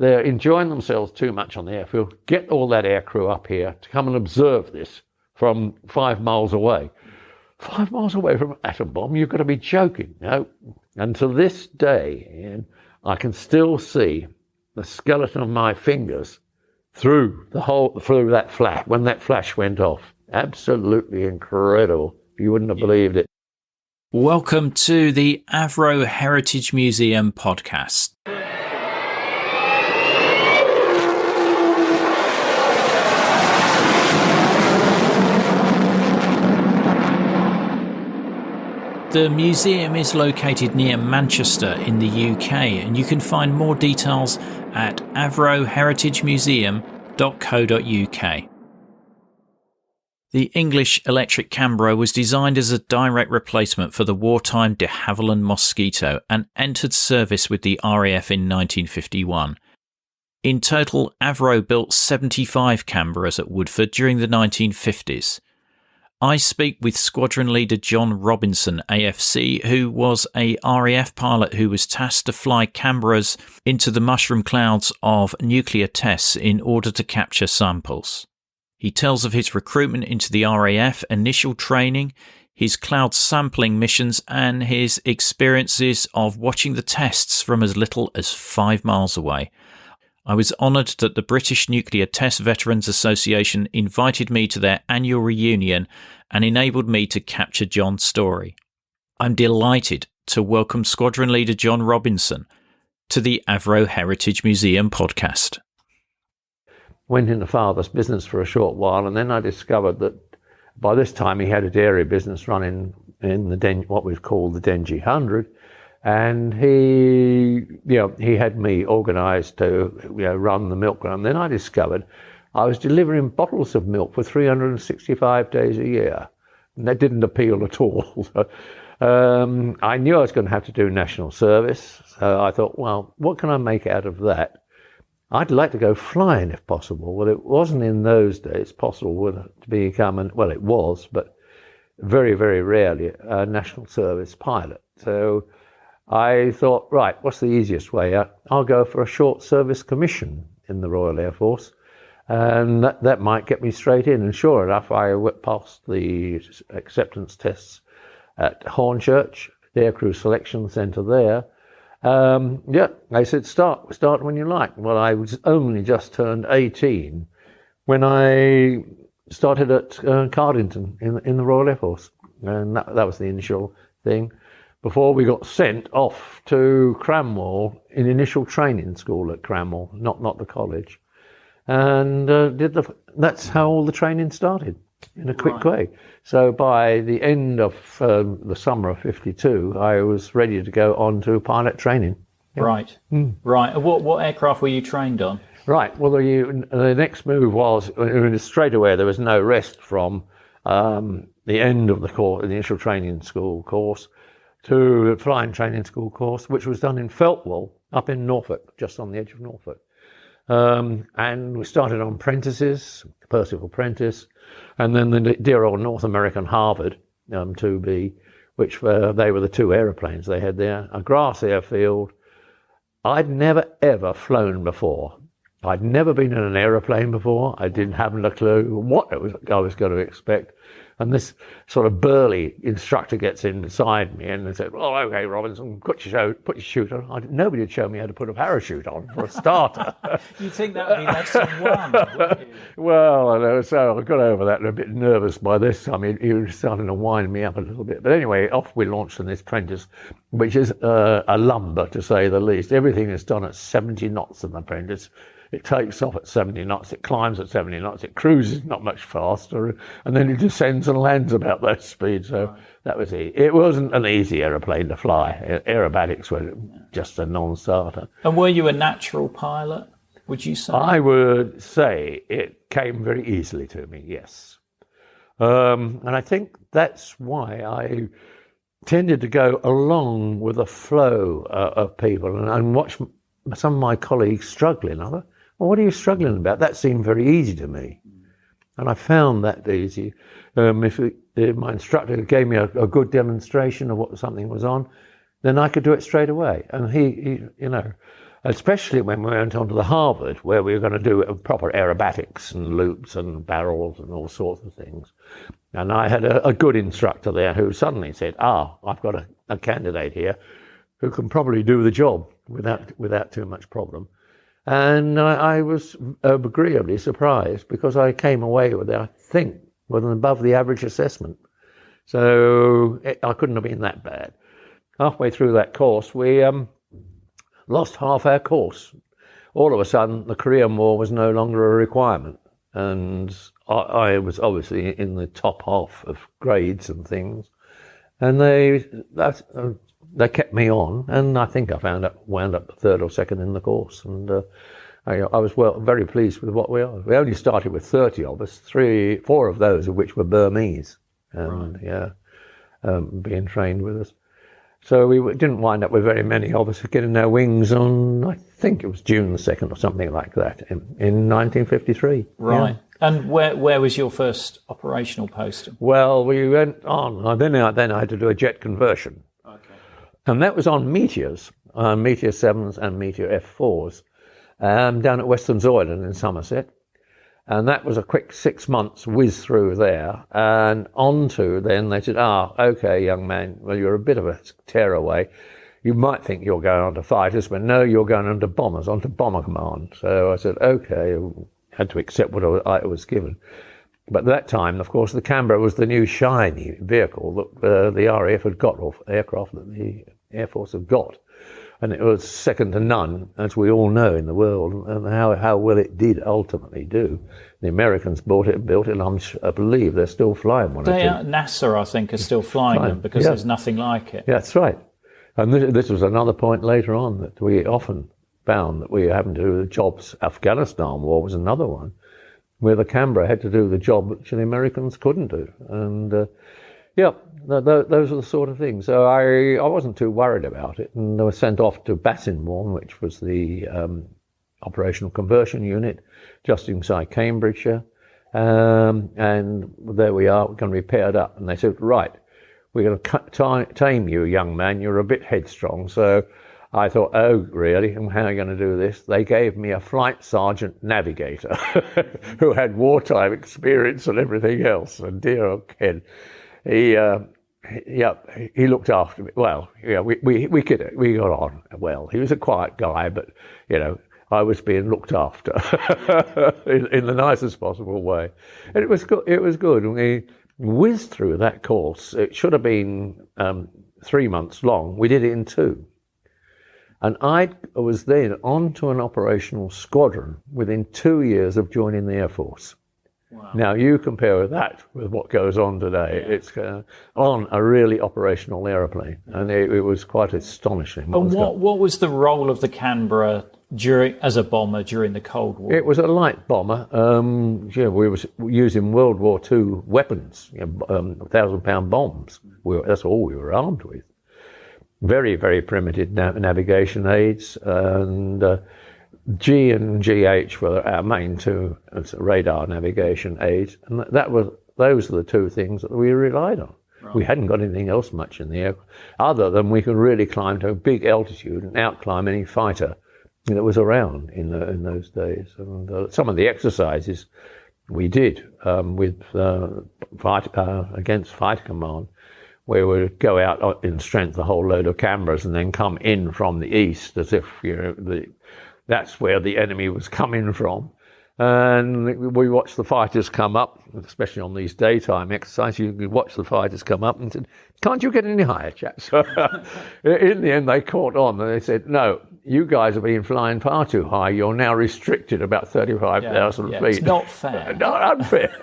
they're enjoying themselves too much on the airfield. Get all that aircrew up here to come and observe this from 5 miles away. 5 miles away from an atom bomb? You've got to be joking. No. And to this day, Ian, I can still see the skeleton of my fingers through that flash, when that flash went off. Absolutely incredible. You wouldn't have believed it. Welcome to the Avro Heritage Museum podcast. The museum is located near Manchester in the UK, and you can find more details at avroheritagemuseum.co.uk. The English Electric Canberra was designed as a direct replacement for the wartime de Havilland Mosquito and entered service with the RAF in 1951. In total, Avro built 75 Canberras at Woodford during the 1950s. I speak with Squadron Leader John Robinson, AFC, who was a RAF pilot who was tasked to fly Canberras into the mushroom clouds of nuclear tests in order to capture samples. He tells of his recruitment into the RAF, initial training, his cloud sampling missions, and his experiences of watching the tests from as little as 5 miles away. I was honoured that the British Nuclear Test Veterans Association invited me to their annual reunion and enabled me to capture John's story. I'm delighted to welcome Squadron Leader John Robinson to the Avro Heritage Museum podcast. Went into father's business for a short while, and then I discovered that by this time he had a dairy business running in the what we call the Dengie 100. And he had me organised to run the milk run. Then I discovered I was delivering bottles of milk for 365 days a year, and that didn't appeal at all. So, I knew I was going to have to do national service, so I thought, well, what can I make out of that? I'd like to go flying if possible. Well, it wasn't in those days possible to become it was, but very, very rarely a national service pilot. So I thought, right, what's the easiest way out? I'll go for a short service commission in the Royal Air Force, and that might get me straight in. And sure enough, I passed the acceptance tests at Hornchurch, the Aircrew Selection Centre there. They said, start when you like. Well, I was only just turned 18 when I started at Cardington in the Royal Air Force, and that was the initial thing, before we got sent off to Cranwell in initial training school at Cranwell, not the college, and that's how all the training started in a quick way. So by the end of the summer of 52, I was ready to go on to pilot training. Yeah. Right. Right. What aircraft were you trained on? Right. Well, the next move was straight away. There was no rest from the end of the course, the initial training school course, to the flying training school course, which was done in Feltwell, up in Norfolk, just on the edge of Norfolk. And we started on Prentices, Percival Prentice, and then the dear old North American Harvard 2B, which they were the two aeroplanes they had there, a grass airfield. I'd never, ever flown before. I'd never been in an aeroplane before. I didn't have a clue what I was going to expect. And this sort of burly instructor gets inside me and said, "Oh, okay, Robinson, put your chute on." Nobody had shown me how to put a parachute on for a starter. You'd think that would be lesson one, wouldn't you? Well, so I got over that and a bit nervous by this time. He was starting to wind me up a little bit. But anyway, off we launched in this Prentice, which is a lumber, to say the least. Everything is done at 70 knots in the Prentice. It takes off at 70 knots, it climbs at 70 knots, it cruises not much faster, and then it descends and lands about that speed. So that was it. It wasn't an easy aeroplane to fly. Aerobatics were just a non-starter. And were you a natural pilot, would you say? I would say it came very easily to me, yes. And I think that's why I tended to go along with the flow of people and watch some of my colleagues struggling. I thought, well, what are you struggling about? That seemed very easy to me. And I found that easy. If my instructor gave me a good demonstration of what something was on, then I could do it straight away. And he especially when we went on to the Harvard, where we were going to do proper aerobatics and loops and barrels and all sorts of things. And I had a good instructor there who suddenly said, I've got a candidate here who can probably do the job without too much problem. And I was agreeably surprised, because I came away with, I think, with an above the average assessment. So I couldn't have been that bad. Halfway through that course, we lost half our course. All of a sudden, the Korean War was no longer a requirement. And I was obviously in the top half of grades and things. And they kept me on, and I think I wound up third or second in the course. And I was very pleased with what we are. We only started with 30 of us, 4 of those of which were Burmese, and being trained with us. So we didn't wind up with very many of us getting our wings on, I think it was June the 2nd or something like that, in 1953. Right. Yeah. And where was your first operational posting? Well, we went on. Then I had to do a jet conversion. Okay. And that was on Meteors, Meteor 7s and Meteor F4s, down at Western Zoyland in Somerset. And that was a quick 6 months whiz through there. And on to then they said, okay, young man, well, you're a bit of a tearaway. You might think you're going on to fighters, but no, you're going on to bombers, onto bomber command. So I said, okay, had to accept what I was given. But at that time, of course, the Canberra was the new shiny vehicle that the RAF had got, or aircraft that the Air Force had got. And it was second to none, as we all know in the world, and how well it did ultimately do. The Americans bought it and built it, and I believe they're still flying one. NASA, I think, are still flying them, because there's nothing like it. Yeah, that's right. And this was another point later on, that we often found that we were having to do the jobs. Afghanistan War was another one, where the Canberra had to do the job which the Americans couldn't do. And those are the sort of things. So I wasn't too worried about it, and I was sent off to Bassingbourne, which was the operational conversion unit, just inside Cambridgeshire. And there we are, we're going to be paired up. And they said, right, we're going to tame you, young man. You're a bit headstrong. So I thought, oh, really? And how are you going to do this? They gave me a flight sergeant navigator who had wartime experience and everything else. And dear old Ken, he looked after me. Well, we got on well. He was a quiet guy, but, I was being looked after in the nicest possible way. And it was good. It was good. And we whizzed through that course. It should have been 3 months long. We did it in 2. And I was then on to an operational squadron within 2 years of joining the Air Force. Wow. Now, you compare that with what goes on today. Yeah. It's on a really operational aeroplane, and it was quite astonishing. And what was the role of the Canberra as a bomber during the Cold War? It was a light bomber. We were using World War II weapons, 1,000-pound bombs. That's all we were armed with. Very, very primitive navigation aids, and G and GH were our main 2 radar navigation aids, and those are the 2 things that we relied on. Right. We hadn't got anything else much in the air, other than we could really climb to a big altitude and outclimb any fighter that was around in those days. And some of the exercises we did against Fighter Command, where we would go out in strength a whole load of Canberras and then come in from the east as if that's where the enemy was coming from. And we watched the fighters come up, especially on these daytime exercises. You could watch the fighters come up and said, can't you get any higher, chaps? In the end, they caught on and they said, no, you guys have been flying far too high. You're now restricted about 35,000 feet. It's not fair. Not unfair.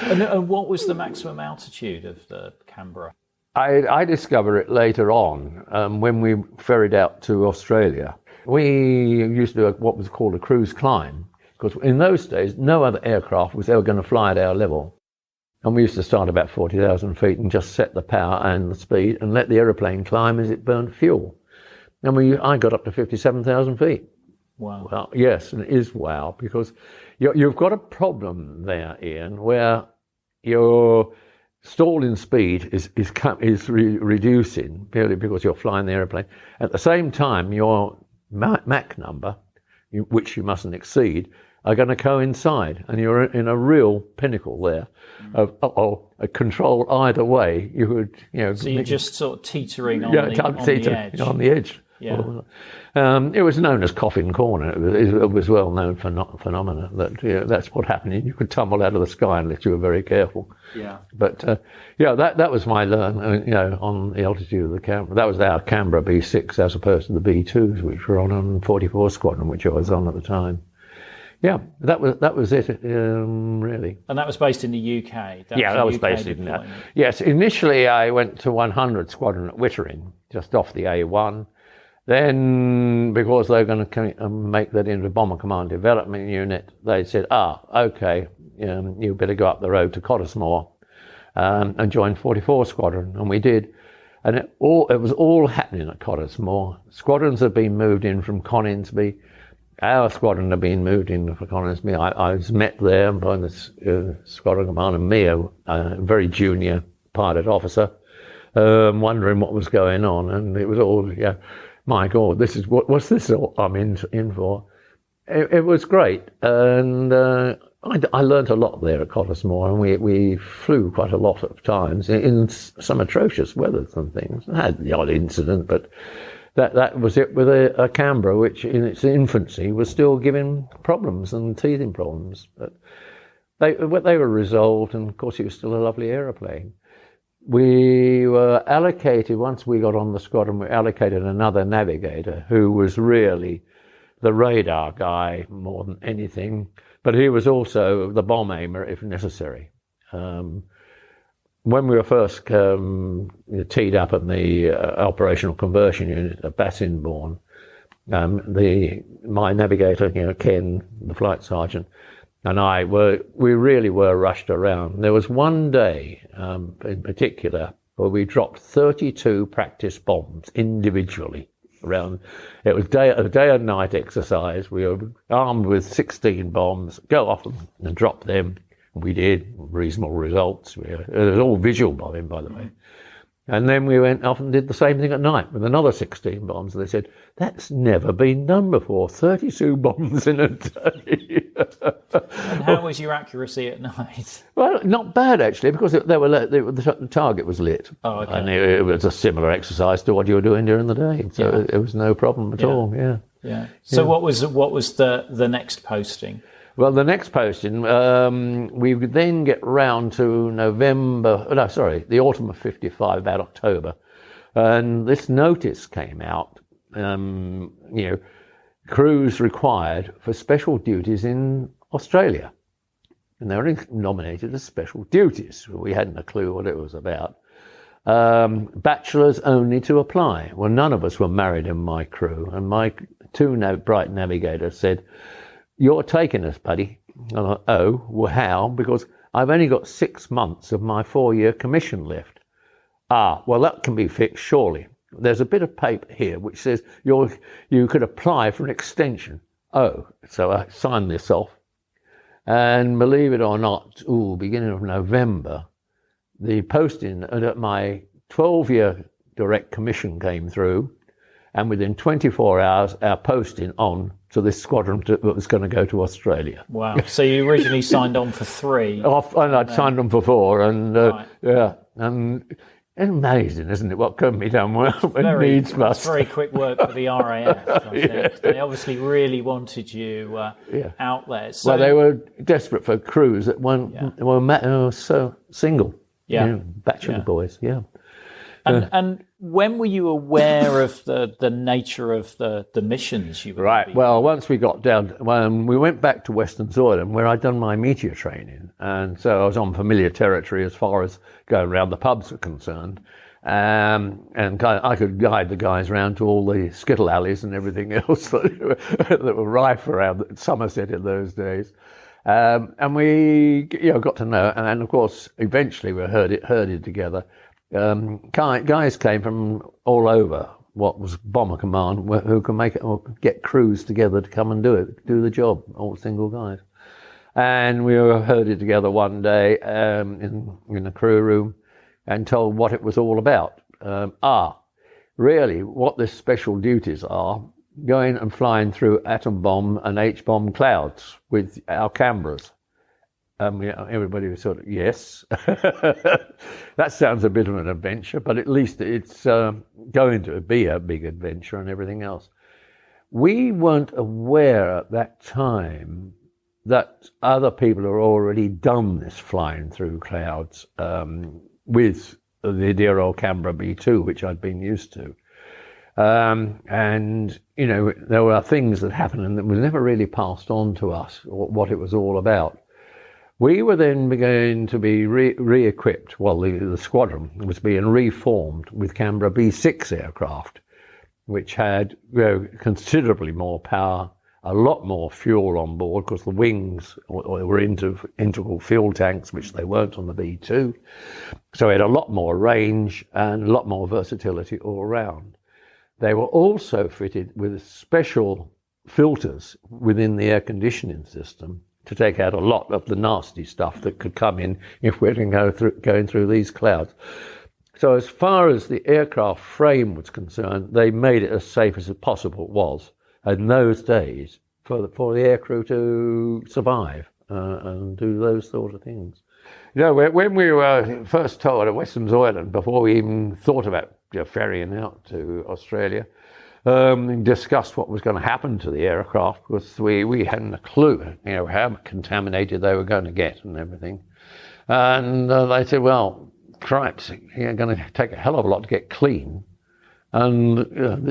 And what was the maximum altitude of the Canberra? I discovered it later on when we ferried out to Australia. We used to do what was called a cruise climb, because in those days, no other aircraft was ever going to fly at our level. And we used to start about 40,000 feet and just set the power and the speed and let the aeroplane climb as it burned fuel. And I got up to 57,000 feet. Wow. Well, yes, and it is wow, because you've got a problem there, Ian, where your stalling speed is reducing purely because you're flying the aeroplane. At the same time, you're MAC number, which you mustn't exceed, are going to coincide, and you're in a real pinnacle there of a control either way. You would, So you're just sort of teetering on the edge. On the edge. Yeah. It was known as Coffin Corner. It was well known phenomena that that's what happened. You could tumble out of the sky unless you were very careful. Yeah. But that was my learn. On the altitude of the Canberra. That was our Canberra B6 as opposed to the B2s, which were on 44 Squadron, which I was on at the time. Yeah, that was it, really. And that was based in the UK? That was based in that. Yes, initially I went to 100 Squadron at Wittering, just off the A1. Then, because they were going to make that into a Bomber Command Development Unit, they said, okay, you better go up the road to Cottesmore and join 44 Squadron. And we did. And it was all happening at Cottesmore. Squadrons had been moved in from Coningsby. Our squadron had been moved in for Coningsby. I was met there by the squadron commander, Mia, a very junior pilot officer, wondering what was going on. And it was all, my God, this is what's this I'm in for? It was great. And I learned a lot there at Cottesmore, and we flew quite a lot of times in some atrocious weather and things. I had the odd incident, but that was it with a Canberra, which in its infancy was still giving problems and teething problems. But they were resolved, and of course it was still a lovely aeroplane. We were allocated, once we got on the squadron, we allocated another navigator who was really the radar guy more than anything, but he was also the bomb aimer if necessary. When we were first teed up at the operational conversion unit at Bassingbourne, my navigator, Ken, the flight sergeant, and we really were rushed around. There was one day in particular where we dropped 32 practice bombs individually around. It was a day and night exercise. We were armed with 16 bombs, go off and drop them. We did, reasonable results. It was all visual bombing, by the way. And then we went off and did the same thing at night with another 16 bombs. And they said, that's never been done before, 32 bombs in a day. And how was your accuracy at night? Well, not bad, actually, because the target was lit. Oh, okay. And it was a similar exercise to what you were doing during the day. So it was no problem at all, Yeah. So what was the next posting? Well, the next posting, we would then get round to the autumn of 55, about October. And this notice came out, crews required for special duties in Australia. And they were nominated as special duties. We hadn't a clue what it was about. Bachelors only to apply. Well, none of us were married in my crew. And my two bright navigators said, you're taking us, buddy. And I thought, oh, well, how? Because I've only got 6 months of my 4-year commission left. Well, that can be fixed, surely. There's a bit of paper here which says you could apply for an extension. Oh, so I signed this off. And believe it or not, beginning of November, the posting at my 12-year direct commission came through. And within 24 hours, our posting on to this squadron that was going to go to Australia. Wow. So you originally signed on for 3. And I'd signed on for 4. And right. And it's amazing, isn't it, what can be done when needs must. It's very quick work for the RAF, I think. They obviously really wanted you out there. So, well, they were desperate for crews that were so single. Bachelor boys, And when were you aware of the nature of the missions you were Right. Well, once we got down, we went back to Western Zoyland where I'd done my meteor training. And so I was on familiar territory as far as going around the pubs were concerned. And I could guide the guys around to all the skittle alleys and everything else that were rife around Somerset in those days. And we got to know. And of course, eventually we were herded together. Guys came from all over what was Bomber Command, who can make it or get crews together to come and do the job, all single guys. And we were herded together one day in the crew room and told what it was all about. Really, what the special duties are going and flying through atom bomb and H-bomb clouds with our Canberras. Everybody was sort of, yes. That sounds a bit of an adventure, but at least it's going to be a big adventure and everything else. We weren't aware at that time that other people had already done this flying through clouds with the dear old Canberra B2, which I'd been used to. And, there were things that happened and that was never really passed on to us, or what it was all about. We were then going to be re-equipped. Well, the squadron was being reformed with Canberra B6 aircraft, which had considerably more power, a lot more fuel on board, because the wings were integral fuel tanks, which they weren't on the B2. So it had a lot more range and a lot more versatility all around. They were also fitted with special filters within the air conditioning system to take out a lot of the nasty stuff that could come in if we're going through these clouds. So as far as the aircraft frame was concerned, they made it as safe as it possible was in those days for the aircrew to survive and do those sort of things. When we were first told at Western Island, before we even thought about ferrying out to Australia, discussed what was going to happen to the aircraft, because we hadn't a clue, how contaminated they were going to get and everything. And they said, well, cripes, you're going to take a hell of a lot to get clean, and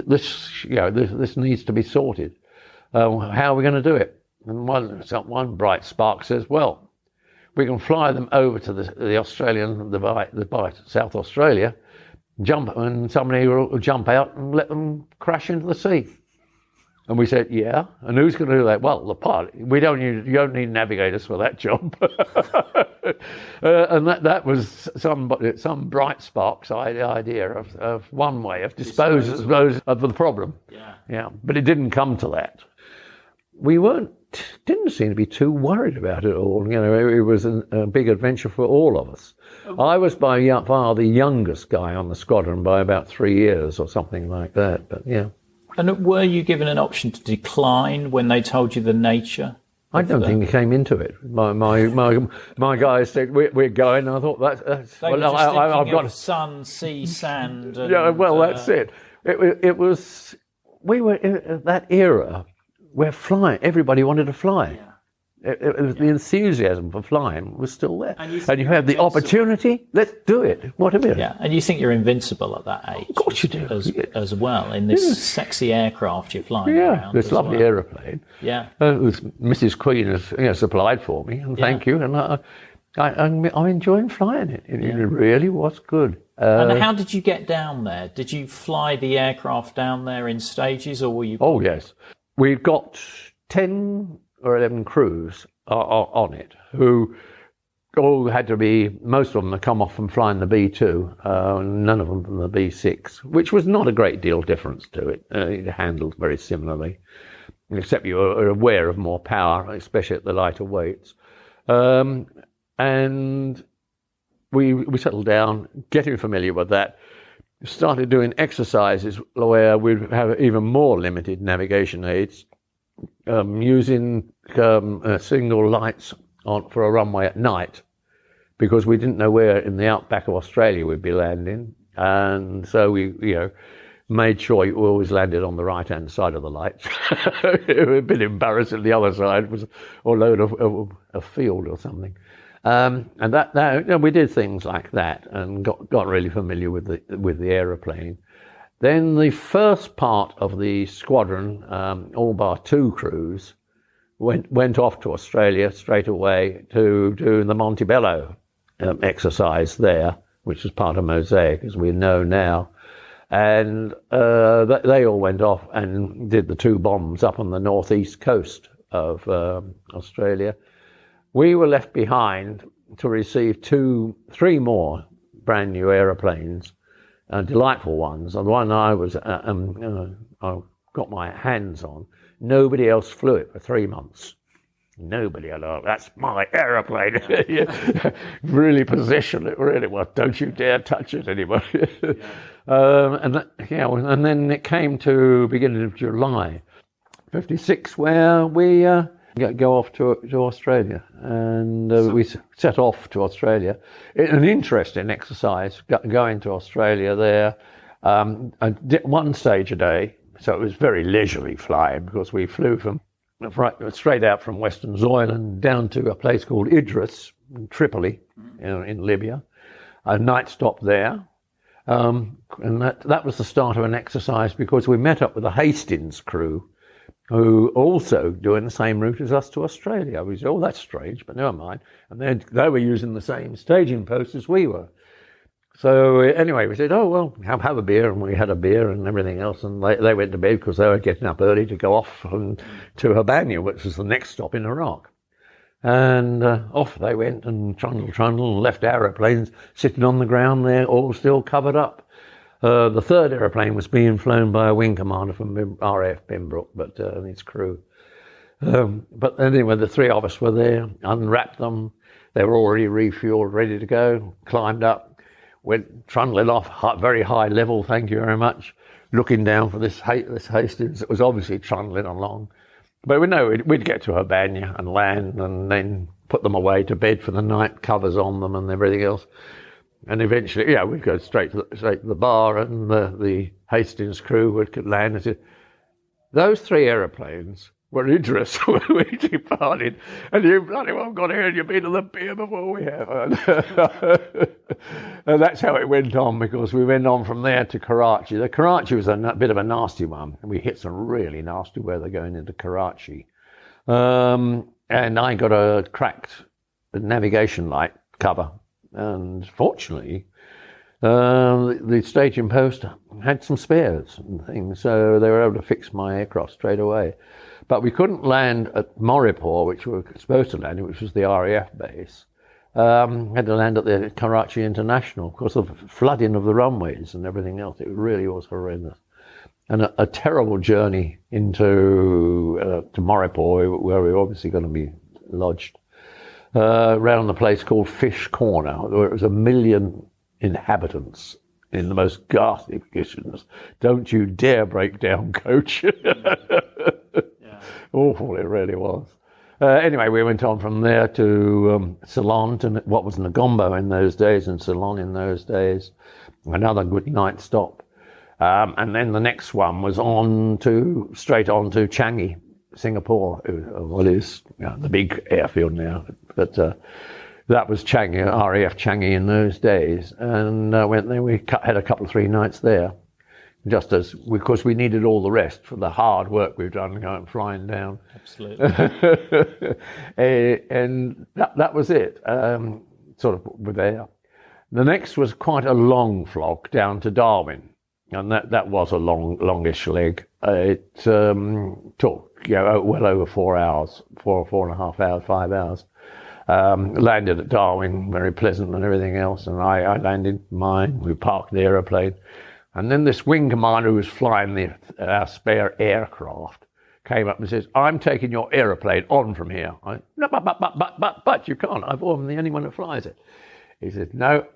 this needs to be sorted. How are we going to do it? And one bright spark says, well, we can fly them over to the Australian, the Bight, South Australia, and somebody will jump out and let them crash into the sea. And we said, yeah. And who's going to do that? Well, the pilot. You don't need navigators for that job. And that was some bright spark's idea of one way of disposing of the problem. Yeah. But it didn't come to that. We didn't seem to be too worried about it all. It was a big adventure for all of us. I was by far the youngest guy on the squadron by about 3 years or something like that, but yeah. And were you given an option to decline when they told you the nature? I don't think they came into it. My guys said, we're going, and I thought that's... They were just I've got sun, sea, sand... And, that's it. It was... We were in that era where flying, everybody wanted to fly. Yeah. The enthusiasm for flying was still there. And you have the opportunity, let's do it. What about it? Yeah, and you think you're invincible at that age. Of course you do. As well, in this sexy aircraft you're flying around. This lovely aeroplane. Yeah. Mrs. Queen has supplied for me, and thank you. And I'm enjoying flying it. It really was good. And how did you get down there? Did you fly the aircraft down there in stages, or were you... Oh, yes. We've got 10... or 11 crews on it, who all had to be, most of them had come off from flying the B2, none of them from the B6, which was not a great deal difference to it. It handled very similarly, except you were aware of more power, especially at the lighter weights. And we settled down, getting familiar with that, started doing exercises where we'd have even more limited navigation aids, using single lights on for a runway at night, because we didn't know where in the outback of Australia we'd be landing, and so we made sure we always landed on the right hand side of the lights. It was a bit embarrassing. The other side was a load of a field or something, and that we did things like that and got really familiar with the aeroplane. Then the first part of the squadron, all bar 2 crews, went off to Australia straight away to do the Montebello exercise there, which was part of Mosaic, as we know now. And they all went off and did the 2 bombs up on the northeast coast of Australia. We were left behind to receive 3 more brand new aeroplanes. Delightful ones. And the one I got my hands on, nobody else flew it for 3 months. Nobody allowed. That's my aeroplane. Really position it. Really well. Don't you dare touch it, anybody. And then it came to beginning of July, 56, where we go off to Australia, and we set off to Australia. An interesting exercise going to Australia there. I did one stage a day, so it was very leisurely flying because we flew straight out from Western Zoyland down to a place called Idris, Tripoli, in Libya. A night stop there. And that was the start of an exercise because we met up with the Hastings crew who also doing the same route as us to Australia. We said, oh, that's strange, but never mind. And they were using the same staging post as we were. So anyway, we said, oh, well, have a beer. And we had a beer and everything else. And they went to bed because they were getting up early to go off to Havilland, which was the next stop in Iraq. And off they went and trundle, and left aeroplanes sitting on the ground there, all still covered up. The third aeroplane was being flown by a wing commander from RAF Pembroke, but his crew. But anyway, the three of us were there, unwrapped them. They were already refueled, ready to go, climbed up. Went trundling off, very high level, thank you very much, looking down for this Hastings. It was obviously trundling along. But we know we'd get to Havilland and land and then put them away to bed for the night, covers on them and everything else. And eventually, we'd go straight to the bar, and the Hastings crew would land and say, those three aeroplanes were Idris when we departed, and you bloody well got here and you've been to the beer before we have. And that's how it went on, because we went on from there to Karachi. The Karachi was a bit of a nasty one, and we hit some really nasty weather going into Karachi. And I got a cracked navigation light cover, and fortunately, the staging post had some spares and things, so they were able to fix my aircraft straight away. But we couldn't land at Moripur, which we were supposed to land, which was the RAF base. Had to land at the Karachi International because of flooding of the runways and everything else. It really was horrendous. And a terrible journey into to Moripur, where we were obviously going to be lodged, around a place called Fish Corner, where it was 1 million inhabitants in the most ghastly conditions. Don't you dare break down, coach. Awful, it really was. Anyway, we went on from there to Ceylon, to what was Negombo in those days, and Ceylon in those days. Another good night stop. And then the next one was straight on to Changi, Singapore. What is the big airfield now. But that was Changi, RAF Changi in those days. And went there, we had a couple of 3 nights there. Because we needed all the rest for the hard work we've done going flying down. Absolutely. And that was it. Sort of were there. The next was quite a long flog down to Darwin, and that was a longish leg. It took well over 4 hours, 4.5 hours, 5 hours. Landed at Darwin, very pleasant and everything else, and I landed mine. We parked the aeroplane. And then this wing commander who was flying our spare aircraft came up and says, I'm taking your aeroplane on from here. No, but you can't. I'm the only one that flies it. He said, no,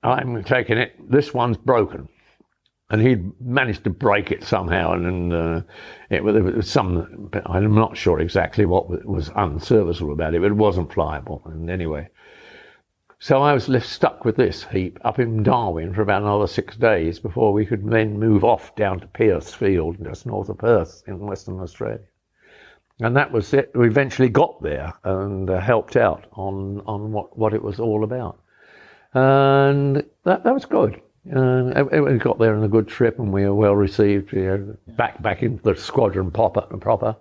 I'm taking it. This one's broken. And he'd managed to break it somehow. And there was some, I'm not sure exactly what was unserviceable about it, but it wasn't flyable. And anyway, so I was left stuck with this heap up in Darwin for about another 6 days before we could then move off down to Pearce Field, just north of Perth in Western Australia. And that was it. We eventually got there and helped out on what it was all about. And that was good. We got there on a good trip, and we were well received, back into the squadron proper.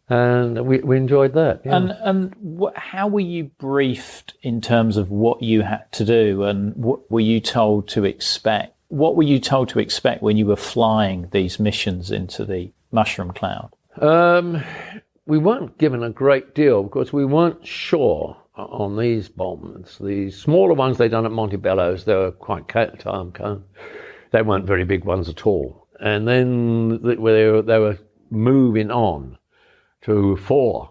And we enjoyed that. Yeah. And how were you briefed in terms of what you had to do, and what were you told to expect? What were you told to expect when you were flying these missions into the mushroom cloud? We weren't given a great deal because we weren't sure on these bombs. The smaller ones they done at Montebello's, they were quite they weren't very big ones at all. And then they were moving on to 4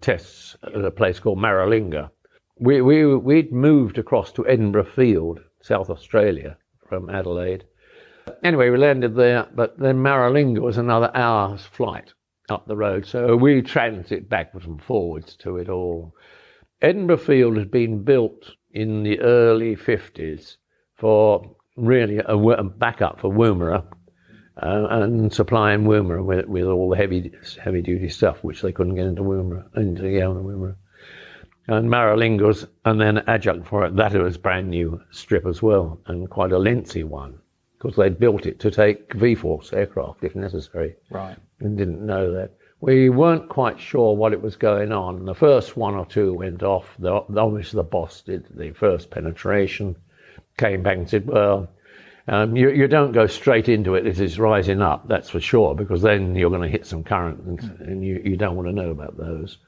tests at a place called Maralinga. We'd moved across to Edinburgh Field, South Australia, from Adelaide. Anyway, we landed there, but then Maralinga was another hour's flight up the road, so we transit backwards and forwards to it all. Edinburgh Field had been built in the early 50s for really a backup for Woomera, and supplying Woomera with all the heavy duty stuff which they couldn't get into Woomera. And Maralinga was, and then adjunct for it, that was brand new strip as well, and quite a lengthy one, because they'd built it to take V-Force aircraft if necessary. Right. And didn't know that. We weren't quite sure what it was going on. The first one or two went off. Obviously the boss did the first penetration, came back and said, well, you don't go straight into it. It is rising up, that's for sure, because then you're going to hit some current, and you don't want to know about those.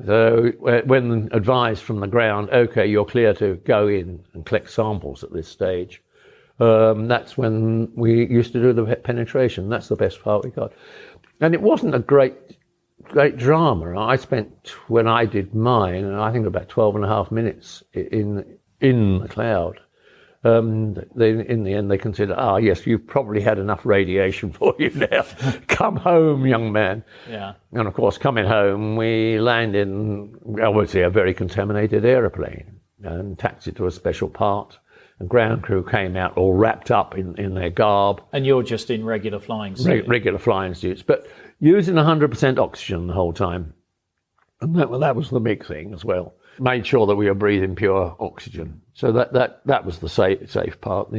So when advised from the ground, okay, you're clear to go in and collect samples at this stage, that's when we used to do the penetration. That's the best part we got. And it wasn't a great drama. I spent, when I did mine, I think about 12 and a half minutes in the cloud. In the end, they considered, yes, you've probably had enough radiation for you now. Come home, young man. Yeah. And of course, coming home, we landed in, obviously, a very contaminated aeroplane and taxied to a special part. The ground crew came out all wrapped up in their garb. And you're just in regular flying suits? Regular flying suits, but using 100% oxygen the whole time. And that was the big thing as well. Made sure that we were breathing pure oxygen. So that was the safe part,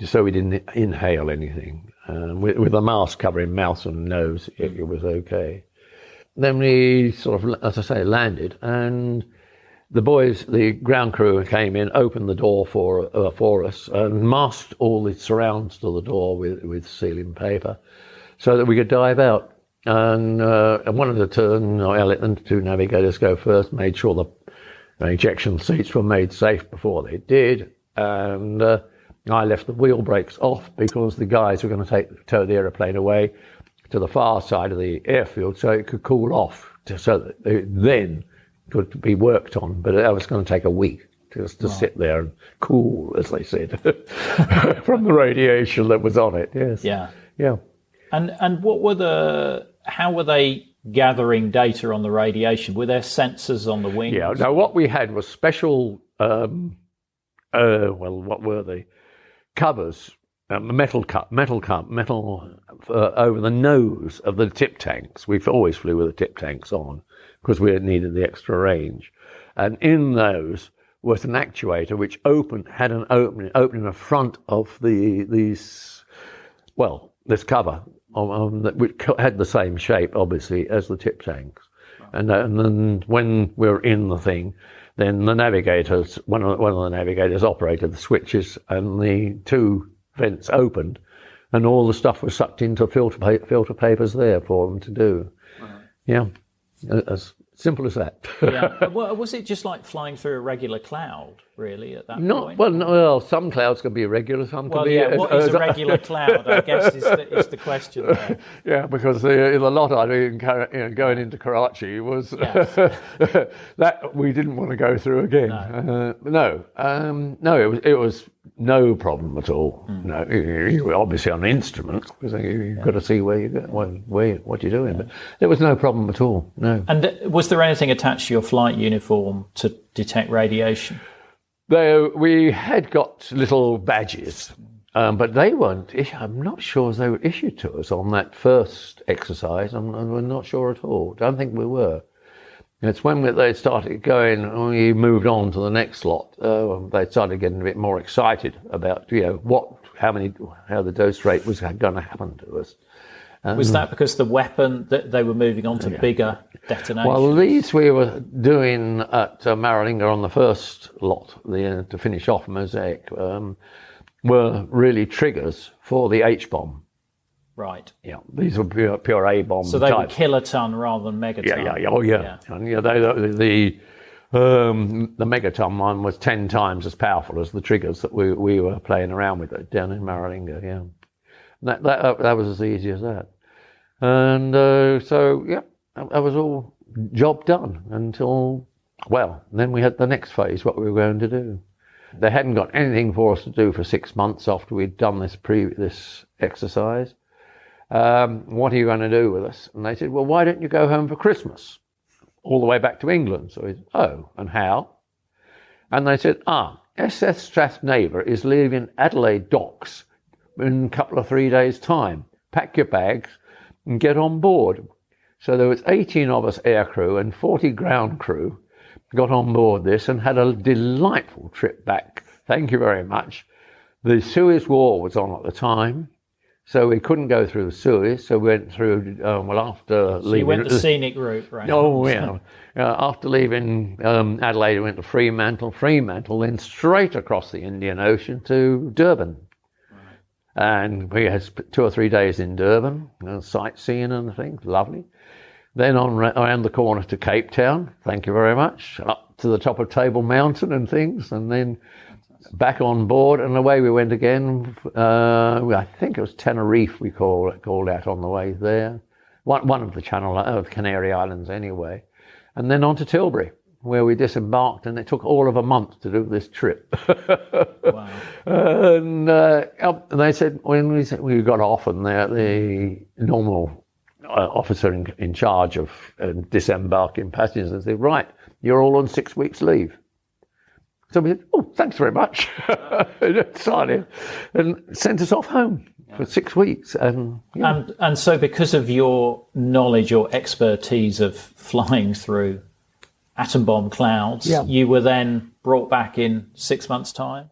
so we didn't inhale anything. With a mask covering mouth and nose, it was okay. Then we sort of, as I say, landed, and the boys, the ground crew came in, opened the door for us, and masked all the surrounds to the door with sealing paper, so that we could dive out. And one of the two navigators go first, made sure the ejection seats were made safe before they did, and I left the wheel brakes off because the guys were going to tow the aeroplane away to the far side of the airfield so it could cool off, so that it then could be worked on. But that was going to take a week just to sit there and cool, as they said, from the radiation that was on it. Yes. Yeah. Yeah. And how were they gathering data on the radiation? Were there sensors on the wings? Yeah. No, what we had was special, what were they? Covers, metal over the nose of the tip tanks. We always flew with the tip tanks on because we needed the extra range. And in those was an actuator which had an opening in the front of this cover, which had the same shape, obviously, as the tip tanks. And then when we were in the thing, then the navigators, one of the navigators operated the switches, and the two vents opened, and all the stuff was sucked into filter papers there for them to do. Yeah, as simple as that. Yeah. Well, was it just like flying through a regular cloud, really, at that point? Well, some clouds can be irregular, some can be... what is a regular cloud, I guess, is the question there. Yeah, because the lot I did going into Karachi was that we didn't want to go through again. No, it was no problem at all. No, you were obviously on instruments because you've got to see where you go, what you're doing, but there was no problem at all. No. And was there anything attached to your flight uniform to detect radiation? We had got little badges, but they weren't. I'm not sure they were issued to us on that first exercise. We're not sure at all. Don't think we were. It's when they started going, we moved on to the next lot. They started getting a bit more excited about, how the dose rate was going to happen to us. Was that because the weapon that they were moving on to bigger detonations? Well, these we were doing at Maralinga on the first lot, to finish off Mosaic, were really triggers for the H-bomb. Right. Yeah, these were pure A-bomb. So they were kiloton rather than megaton. Yeah. Oh, yeah. And the megaton one was 10 times as powerful as the triggers that we were playing around with down in Maralinga. Yeah, that was as easy as that. And that was all job done until, well, then we had the next phase, what we were going to do. They hadn't got anything for us to do for 6 months after we'd done this exercise. What are you going to do with us? And they said, well, why don't you go home for Christmas? All the way back to England. So we said, oh, and how? And they said, SS Strathnaver is leaving Adelaide docks in a couple of 3 days' time. Pack your bags and get on board. So there was 18 of us aircrew and 40 ground crew got on board this and had a delightful trip back. Thank you very much. The Suez War was on at the time, so we couldn't go through the Suez, so we went through, after leaving... You went the scenic route, right? Oh, yeah. After leaving Adelaide, we went to Fremantle, then straight across the Indian Ocean to Durban. And we had 2 or 3 days in Durban, sightseeing and things, lovely. Then on around the corner to Cape Town, thank you very much, up to the top of Table Mountain and things, and then back on board, and away we went again. I think it was Tenerife we called out on the way there, one of the Canary Islands anyway, and then on to Tilbury, where we disembarked, and it took all of a month to do this trip. Wow. And they said, when we got off, and the normal officer in charge of disembarking passengers, and said, right, you're all on 6 weeks leave. So we said, oh, thanks very much. Signed and sent us off home for 6 weeks. And so because of your knowledge, your expertise of flying through atom bomb clouds, you were then brought back in 6 months' time?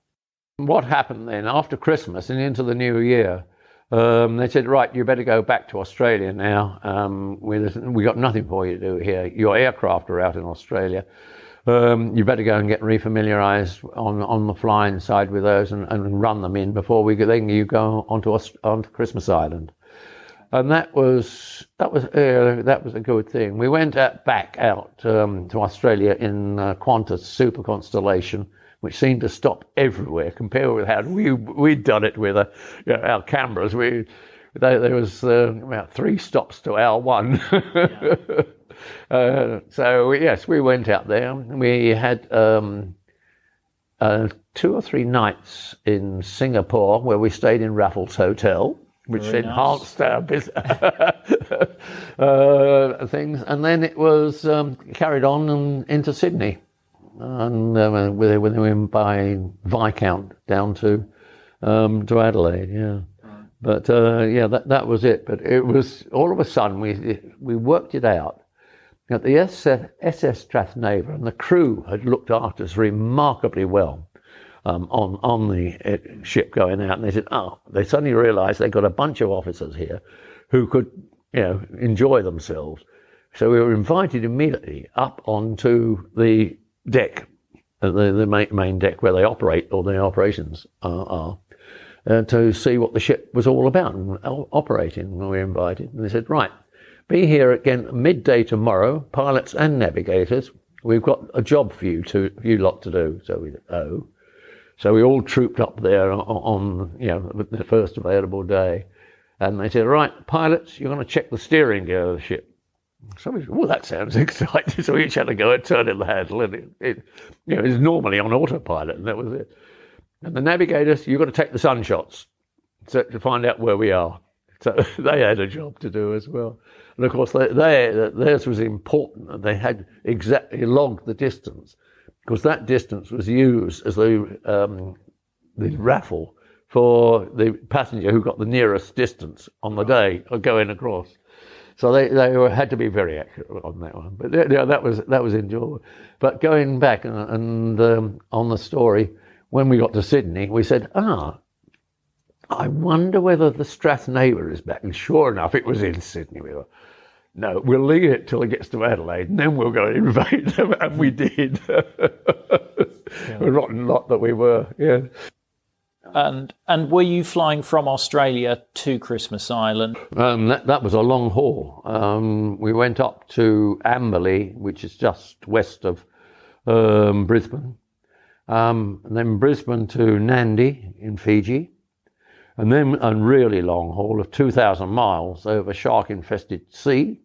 What happened then, after Christmas and into the new year, they said, right, you better go back to Australia now. We got nothing for you to do here. Your aircraft are out in Australia. You better go and get refamiliarised on the flying side with those and run them in before you go onto Christmas Island. And that was a good thing. We went back out to Australia in Qantas Super Constellation, which seemed to stop everywhere compared with how we'd done it with our Canberras. There was about 3 stops to our 1. So yes, we went out there. We had 2 or 3 nights in Singapore where we stayed in Raffles Hotel, which Very enhanced nice. our business things. And then it was carried on and into Sydney. And we went by Viscount down to Adelaide, yeah. But that was it. But it was all of a sudden we worked it out. At the SS Strathnaver, and the crew had looked after us remarkably well on the ship going out. And they said, they suddenly realised they got a bunch of officers here who could, enjoy themselves. So we were invited immediately up onto the deck, the main deck where they operate, or the operations are, to see what the ship was all about and operating. We were invited, and they said, right, be here again midday tomorrow, pilots and navigators. We've got a job for you lot to do. So we all trooped up there on the first available day, and they said, right, pilots, you're going to check the steering gear of the ship. So we said, well, that sounds exciting. So we each had to go and turn in the handle, and it was normally on autopilot, and that was it. And the navigators, you've got to take the sunshots to find out where we are. So they had a job to do as well. And of course, theirs was important. They had exactly logged the distance, because that distance was used as the raffle for the passenger who got the nearest distance on the day of going across. So they had to be very accurate on that one. But that was enjoyable. But going back and on the story, when we got to Sydney, we said, I wonder whether the Strathnaver is back. And sure enough, it was in Sydney. We were, no, we'll leave it till it gets to Adelaide, and then we'll go and invade them. And we did. A rotten lot that we were, yeah. And were you flying from Australia to Christmas Island? That was a long haul. We went up to Amberley, which is just west of Brisbane, and then Brisbane to Nadi in Fiji, and then a really long haul of 2,000 miles over shark-infested sea,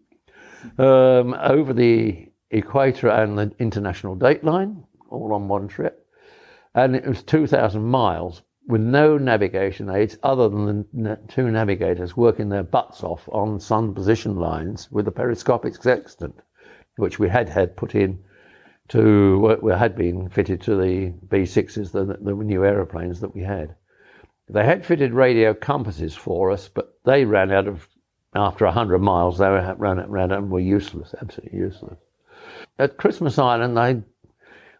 over the equator and the international date line, all on one trip. And it was 2,000 miles with no navigation aids other than the two navigators working their butts off on sun position lines with a periscopic sextant, which we had put in had been fitted to the B6s, the new aeroplanes that we had. They had fitted radio compasses for us, but they ran out after 100 miles, they ran out and were useless, absolutely useless. At Christmas Island,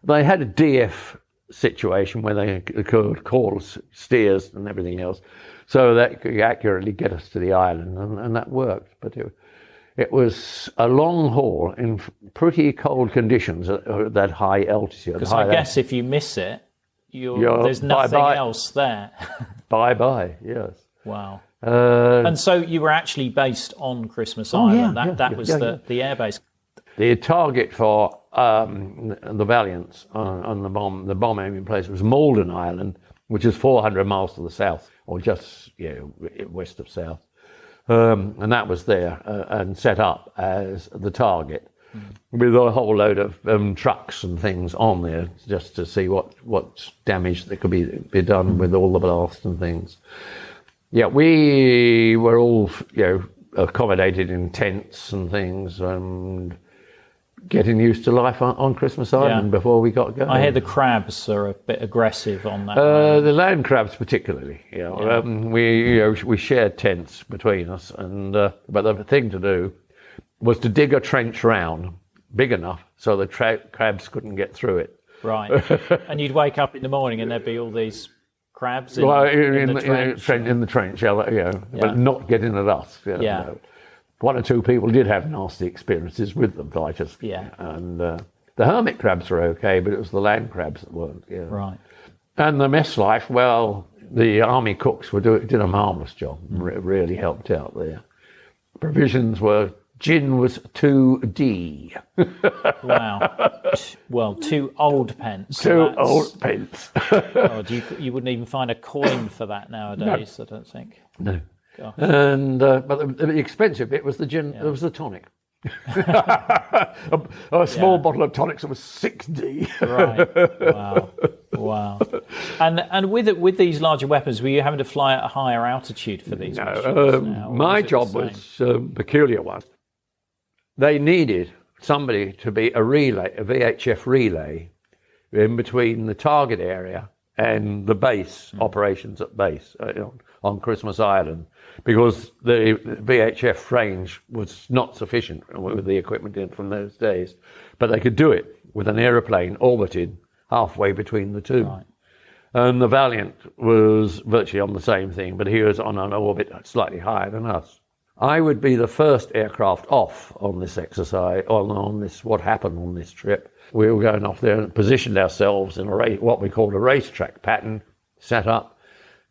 they had a DF situation where they could call steers and everything else, so that could accurately get us to the island, and that worked. But it was a long haul in pretty cold conditions at that high altitude. Because I guess if you miss it, there's nothing else there. Bye-bye, yes. Wow. And so you were actuly based on Christmas Island. That was the airbase. The target for the Valiants on the bomb aiming place was Malden Island, which is 400 miles to the south, or just west of south. And that was there and set up as the target with a whole load of trucks and things on there just to see what damage that could be done with all the blasts and things. Yeah, we were all accommodated in tents and things and getting used to life on Christmas Island before we got going. I hear the crabs are a bit aggressive on that. The land crabs particularly. We shared tents between us, and but the thing to do was to dig a trench round big enough so the crabs couldn't get through it. Right. And you'd wake up in the morning and there'd be all these crabs in the trench, but not getting at us. One or two people did have nasty experiences with them, and the hermit crabs were okay, but it was the land crabs that weren't. Right. And the mess life, well, the army cooks did a marvellous job. Really helped out there. Provisions were, gin was 2D. Wow. Well, 2 old pence. Old pence. God, you wouldn't even find a coin for that nowadays, no. I don't think. No. Gosh. And but the expensive bit was the gin. There was the tonic. a small bottle of tonics that was 6D. Right. Wow. And with these larger weapons, were you having to fly at a higher altitude for these? No. My job was a peculiar one. They needed somebody to be a VHF relay, in between the target area and the base operations at base on Christmas Island, because the VHF range was not sufficient with the equipment from those days, but they could do it with an aeroplane orbited halfway between the two. Right. And the Valiant was virtually on the same thing, but he was on an orbit slightly higher than us. I would be the first aircraft off on this exercise, on this, what happened on this trip. We were going off there and positioned ourselves in what we called a racetrack pattern, set up,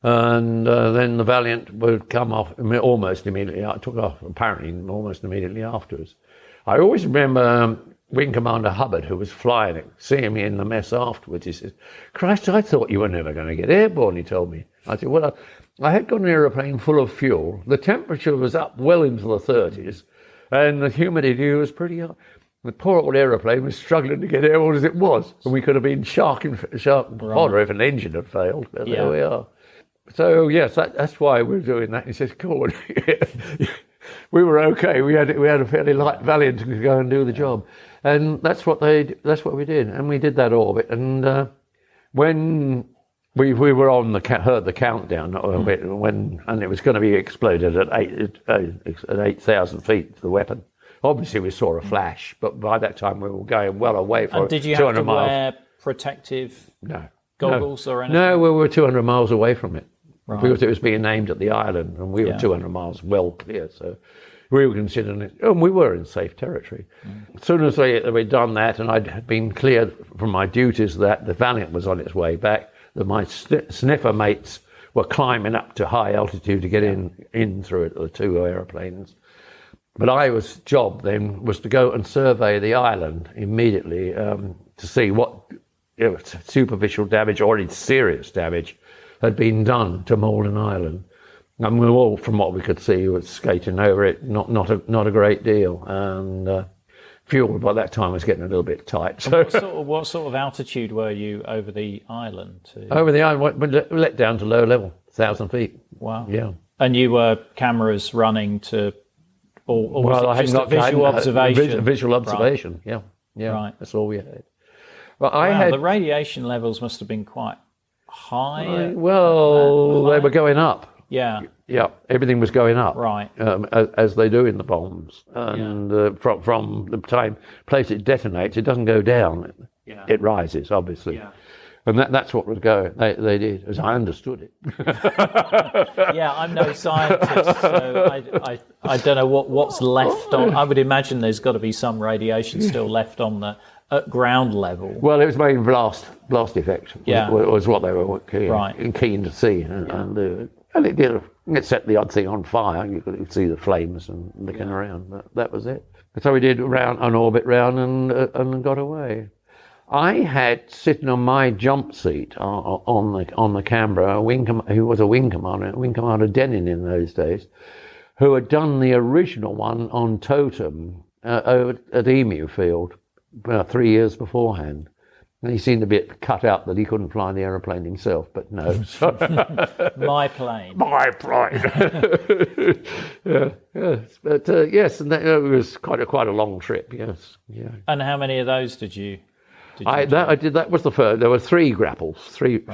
and then the Valiant would come off almost immediately. I took off apparently almost immediately afterwards. I always remember Wing Commander Hubbard, who was flying it, seeing me in the mess afterwards. He says, "Christ, I thought you were never going to get airborne," he told me. I said, well, I had got an aeroplane full of fuel. The temperature was up well into the 30s, and the humidity was pretty high. The poor old aeroplane was struggling to get airborne as it was, and we could have been shark fodder if an engine had failed. But there we are. So yes, that's why we're doing that. He says, "Come on." We were okay. We had a fairly light Valiant to go and do the job, and that's what we did, and we did that orbit. And when we were on heard the countdown and it was going to be exploded at 8,000 feet, the weapon. Obviously, we saw a flash, but by that time we were going well away from 200 miles. Did you have to wear protective goggles or anything? No, we were 200 miles away from it. Right. Because it was being aimed at the island, and we were 200 miles well clear, so we were considering it, and we were in safe territory. As soon as we'd done that, and I'd been cleared from my duties that the Valiant was on its way back, that my sniffer mates were climbing up to high altitude to get in through it, the two aeroplanes. But job then was to go and survey the island immediately to see what superficial damage or serious damage had been done to Malden Island. And we all, from what we could see, were skating over it, not a great deal. And fuel by that time was getting a little bit tight. So what sort of altitude were you over the island? Over the island, we let down to low level, 1,000 feet. Wow. Yeah. And you were cameras running to, or was it just a visual observation? Visual observation, right. Yeah. Right. That's all we had. Well, the radiation levels must have been quite high. They were going up. Yeah. Yeah, everything was going up. Right. As they do in the bombs. And from the place it detonates, it doesn't go down. Yeah. It rises, obviously. Yeah. And that's what was going. They did, as I understood it. Yeah, I'm no scientist, so I don't know what's left on. I would imagine there's got to be some radiation still left on at ground level. Well, it was mainly blast effect. Yeah. Was what they were keen to see, and it did. It set the odd thing on fire. You could see the flames and licking around. But that was it. So we did an orbit round and got away. I had sitting on my jump seat on the Canberra who was a wing commander Denning in those days, who had done the original one on Totem over at Emu Field 3 years beforehand. And he seemed a bit cut out that he couldn't fly the aeroplane himself, but no. My plane. My plane. Yes, but yes, and it was quite a long trip. Yes, yeah. And how many of those did you? I did. That was the first. There were 3 grapples. Three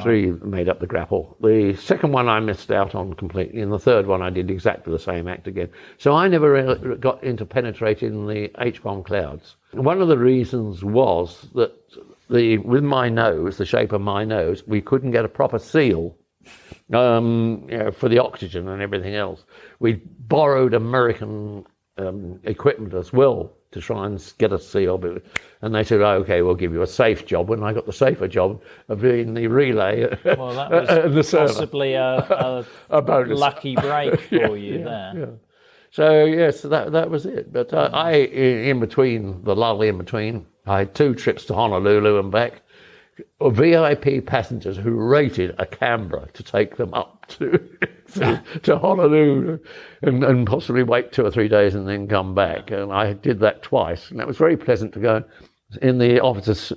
made up the grapple. The second one I missed out on completely, and the third one I did exactly the same act again. So I never really got into penetrating the H-bomb clouds. One of the reasons was that with my nose, the shape of my nose, we couldn't get a proper seal for the oxygen and everything else. We borrowed American equipment as well to try and get a seal. And they said, okay, we'll give you a safe job. And I got the safer job of doing the relay. Well, that was possibly a bonus. Lucky break for you there. Yeah. So, yes, that was it. But the lull in between, I had 2 trips to Honolulu and back. VIP passengers who rated a Canberra to take them up to Honolulu and possibly wait 2 or 3 days and then come back. And I did that twice, and that was very pleasant to go in the officers'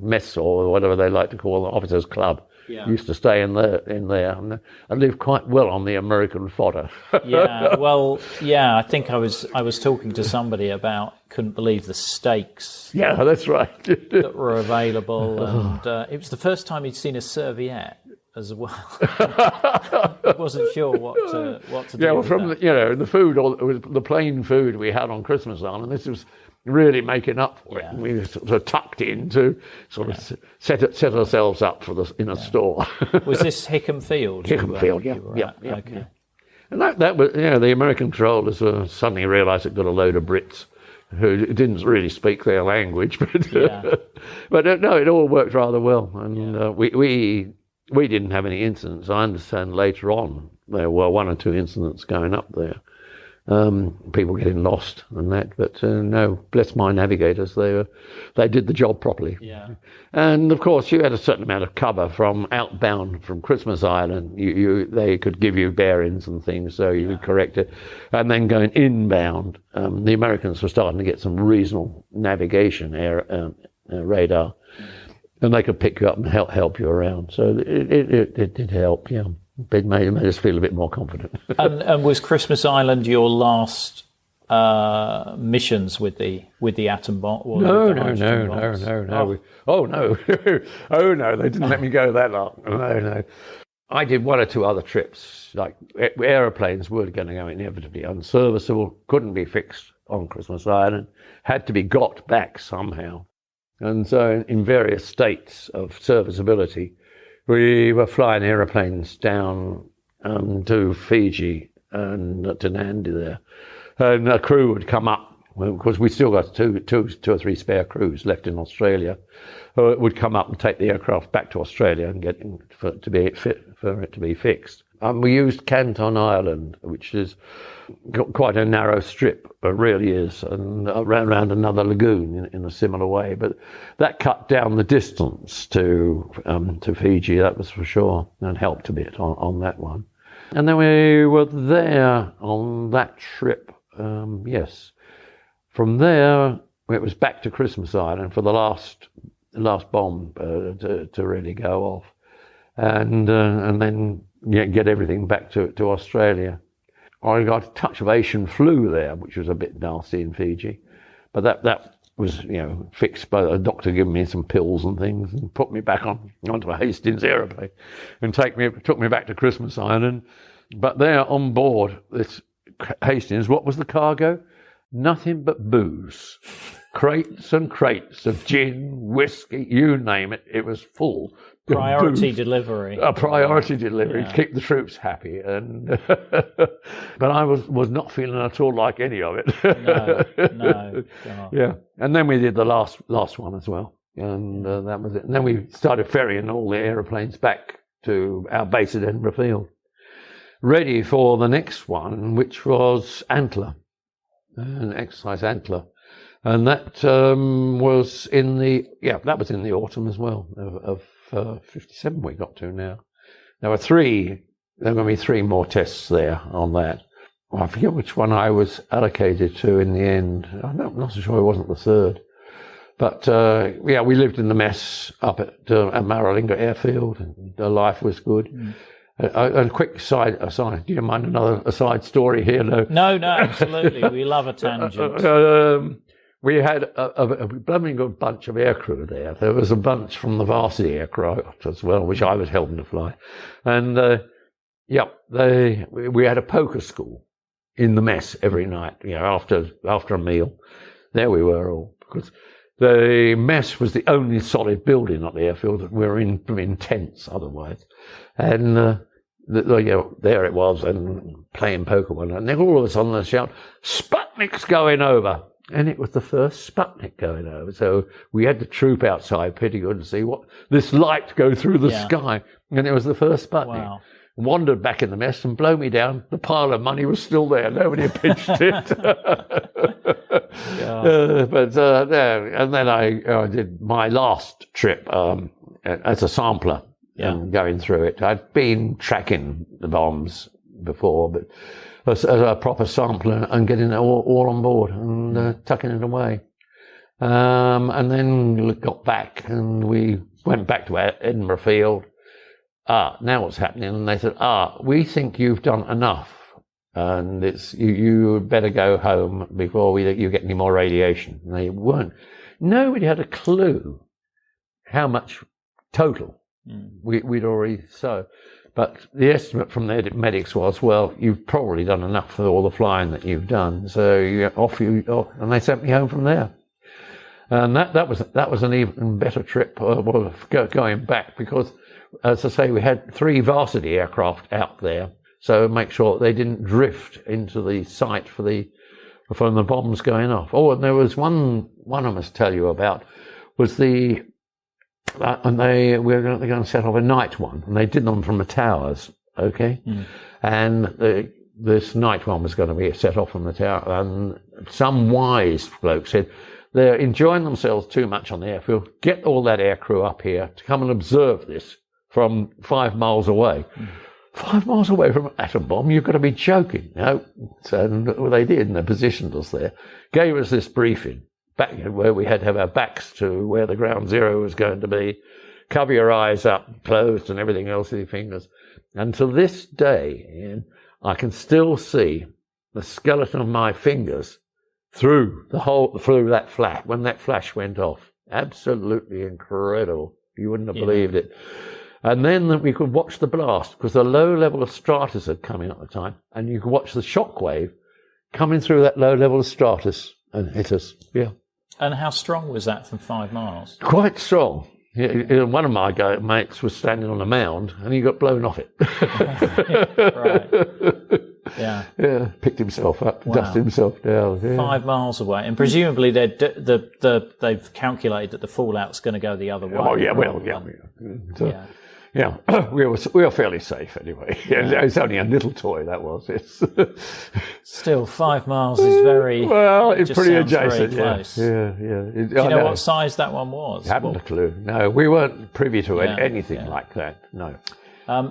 mess, or whatever they like to call the officers' club. Yeah. Used to stay in there, and I lived quite well on the American fodder. I think I was talking to somebody about, couldn't believe the steaks. Yeah, that's right. that were available, and it was the first time he'd seen a serviette as well. I wasn't sure what to do. Yeah, well, from the food, or it was the plain food we had on Christmas Island, and this was really making up for it. And we were sort of tucked in to sort of set ourselves up for in a store. Was this Hickam Field? Hickam Field, yeah. Okay. Yeah. And that was, the American controllers suddenly realised it got a load of Brits who didn't really speak their language, but no, it all worked rather well, and we didn't have any incidents. I understand later on there were 1 or 2 incidents going up there. People getting lost and that, but no, bless my navigators, they did the job properly. Yeah. And of course, you had a certain amount of cover from outbound from Christmas Island. They could give you bearings and things, so you could correct it. And then going inbound, the Americans were starting to get some reasonable navigation radar, and they could pick you up and help you around. So it did help, yeah. It made us feel a bit more confident. and was Christmas Island your last missions with the atom bomb? No. Oh no! Oh no! They didn't let me go that long. No. I did 1 or 2 other trips. Like aeroplanes were going to go inevitably unserviceable, couldn't be fixed on Christmas Island, had to be got back somehow, and so in various states of serviceability. We were flying aeroplanes down to Fiji and to Nandi there, and a crew would come up because we still got two or three spare crews left in Australia. Who would come up and take the aircraft back to Australia and get for it to be fixed. We used Canton Island, which is quite a narrow strip, it really is, and around another lagoon in a similar way. But that cut down the distance to Fiji, that was for sure, and helped a bit on that one. And then we were there on that trip, yes. From there, it was back to Christmas Island for the last bomb to really go off. And then get everything back to Australia. I got a touch of Asian flu there, which was a bit nasty in Fiji. But that was, fixed by a doctor giving me some pills and things and put me back onto a Hastings aeroplane and took me back to Christmas Island. But there on board this Hastings, what was the cargo? Nothing but booze. Crates and crates of gin, whiskey, you name it. It was full. Priority delivery. A priority delivery to keep the troops happy. And but I was not feeling at all like any of it. No. Yeah. And then we did the last one as well. And that was it. And then we started ferrying all the aeroplanes back to our base at Edinburgh Field, ready for the next one, which was Antler, an exercise Antler. And that was in the autumn as well of 57 we got to now. There were going to be 3 more tests there on that. I forget which one I was allocated to in the end. I'm not so sure it wasn't the 3rd. But, we lived in the mess up at Maralinga airfield, and the life was good. Mm. A quick aside, do you mind another aside story here? No, absolutely. We love a tangent. We had a blooming good bunch of aircrew there. There was a bunch from the varsity aircraft as well, which I was helping to fly. And, we had a poker school in the mess every night, after a meal. There we were all, because the mess was the only solid building at the airfield that we were in tents otherwise. And, there it was, and playing poker one night. And then all of a sudden they shout, "Sputnik's going over!" And it was the first Sputnik going over. So we had the troop outside pretty good to see what this light go through the sky. And it was the first Sputnik. Wow. Wandered back in the mess and blow me down. The pile of money was still there. Nobody had pitched it. And then I did my last trip as a sampler. Going through it. I'd been tracking the bombs before, but as a proper sampler and getting it all on board and tucking it away. And then got back and we went back to Edinburgh Field. Now what's happening? And they said, we think you've done enough and you better go home before you get any more radiation. And they weren't. Nobody had a clue how much total we'd already so. But the estimate from the medics was, well, you've probably done enough for all the flying that you've done. So off, and they sent me home from there. And that was an even better trip going back because, as I say, we had 3 varsity aircraft out there. So make sure that they didn't drift into the site from the bombs going off. Oh, and there was one I must tell you about was and they're going to set off a night one, and they did them from the towers, okay? And this night one was going to be set off from the tower, and some wise bloke said, they're enjoying themselves too much on the airfield, get all that aircrew up here to come and observe this from 5 miles away. 5 miles away from an atom bomb, you've got to be joking. So they did, and they positioned us there, gave us this briefing, back where we had to have our backs to where the ground zero was going to be, cover your eyes up, closed, and everything else with your fingers. And to this day, Ian, I can still see the skeleton of my fingers through that flash, when that flash went off. Absolutely incredible. You wouldn't have believed it. And then we could watch the blast, because the low level of stratus had come in at the time, and you could watch the shockwave coming through that low level of stratus and hit us. Yeah. And how strong was that from 5 miles? Quite strong. One of my mates was standing on a mound and he got blown off it. Right. Yeah. Picked himself up, dusted himself down. Yeah. 5 miles away. And presumably they've calculated that the fallout's going to go the other way. Oh, yeah, Yeah, we were fairly safe anyway. Yeah. It's only a little toy, that was. Still, 5 miles is very... Well, it's pretty adjacent. Very close. Yeah. Do you know what size that one was? Haven't a clue. No, we weren't privy to anything like that. No.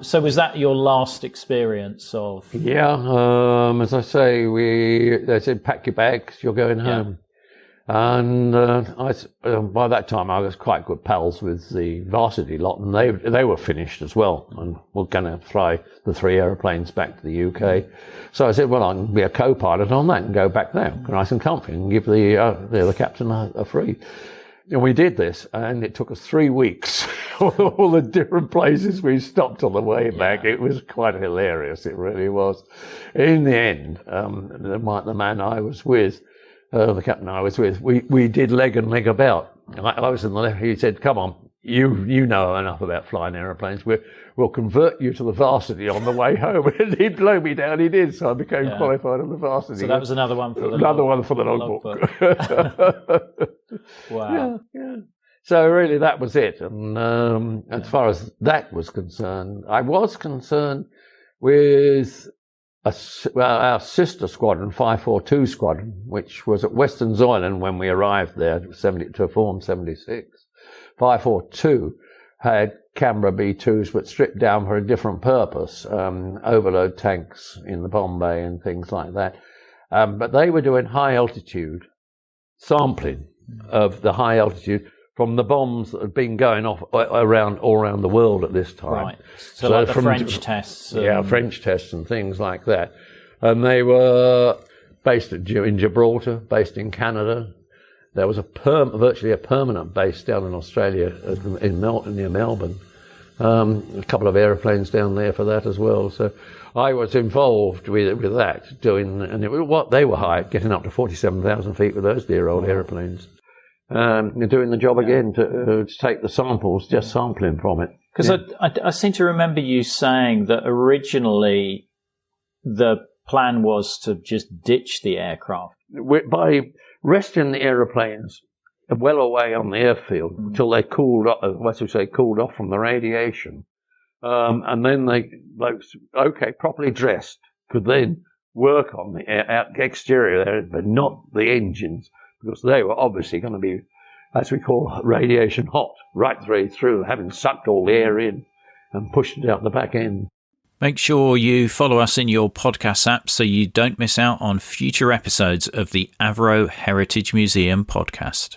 So was that your last experience of? Yeah, as I say, they said pack your bags, you're going home. And by that time I was quite good pals with the varsity lot, and they were finished as well, and were going to fly the 3 aeroplanes back to the UK. So I said, well, I can be a co-pilot on that and go back there, nice and comfy, and give the captain a free. And we did this, and it took us 3 weeks. All the different places we stopped on the way back. It was quite hilarious. It really was. In the end, the man I was with, the captain I was with, we did leg and leg about. I was in the left. He said, "Come on, you know enough about flying aeroplanes. We'll convert you to the varsity on the way home." And he'd blow me down. He did, so I became qualified on the varsity. So that was another one for the logbook. Wow. Yeah. So really, that was it. And as far as that was concerned, I was concerned with our sister squadron, 542 Squadron, which was at Western Zoyland when we arrived there to form 76. 542 had Canberra B2s, but stripped down for a different purpose, overload tanks in the bomb bay and things like that. But they were doing high altitude sampling of the high altitude from the bombs that had been going off all around the world at this time. Right. So like the French tests. Yeah, French tests and things like that. And they were based in Gibraltar, based in Canada. There was virtually a permanent base down in Australia near Melbourne. A couple of aeroplanes down there for that as well. So I was involved with that, what they were getting up to 47,000 feet with those dear old aeroplanes. Doing the job again to take the samples, just sampling from it. Because I seem to remember you saying that originally the plan was to just ditch the aircraft. By resting the aeroplanes well away on the airfield until they cooled off from the radiation. And then properly dressed, could then work on the exterior there, but not the engines, because they were obviously going to be, as we call, radiation hot, right through, having sucked all the air in and pushed it out the back end. Make sure you follow us in your podcast app so you don't miss out on future episodes of the Avro Heritage Museum podcast.